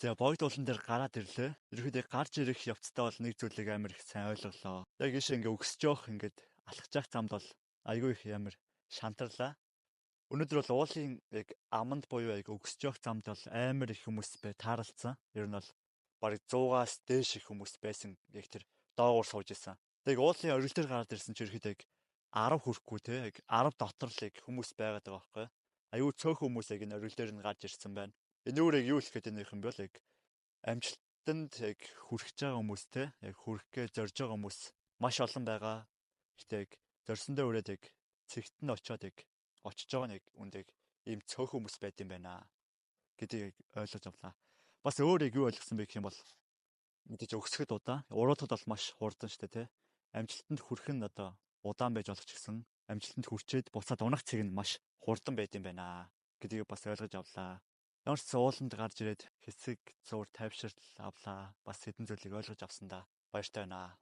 За богд уулан дээр гараад ирлээ. Ерөнхийдөө гарч ирэх явцдаа бол нэг зүйлийг амар их сайн ойлголоо. Яг ийш ингээ өгсөж явах ингээд алхаж явах замд бол айгүй их амар шантарлаа. Өнөөдөр бол уулын яг аманд буюу яг өгсөж явах замд бол амар их хүмүүс тааралцсан. Ер нь бол бараг 100-аас дээш их хүмүүс байсан. Яг тэр доогуур сууж исэн. Тэг уулын орил дээр гараад ирсэн чи ерөнхийдөө яг 10 хүрэхгүй те яг 10 дотор л яг хүмүүс байгаад байгаа байхгүй. Аюу цөөхөн хүмүүс яг энэ орил дээр нь гарч ирсэн байна. Энэ үүрэг юу л гэхэд энэ юм бол яг амжилтанд яг хүрэж байгаа хүмүүстэй яг хүрэхгээ зорж байгаа хүмүүс маш олон байгаа. Гэтэ яг зорсондоо үрээд яг цэгт нь очиод яг очиж байгаа нэг үнд яг ийм цөөхөн хүмүүс байд юм байна гэдгийг ойлгож авлаа. Бас өөр яг юу ойлгосон бэ гэх юм бол мэдээж өгсөхөд удаа, уруудахад бол маш хурдан штэ тий. Амжилтанд хүрэх нь одоо удаан байж болох ч гэсэн амжилтанд хүрчээд буцаад унах цэг нь маш хурдан байд юм байна гэдгийг бас ойлгож авлаа. Ямар ч ууланд гарч ирээд хэсэг зур тайвширал авлаа. Бас хэдэн зүйлийг ойлгож авсан да. Баяртай байна.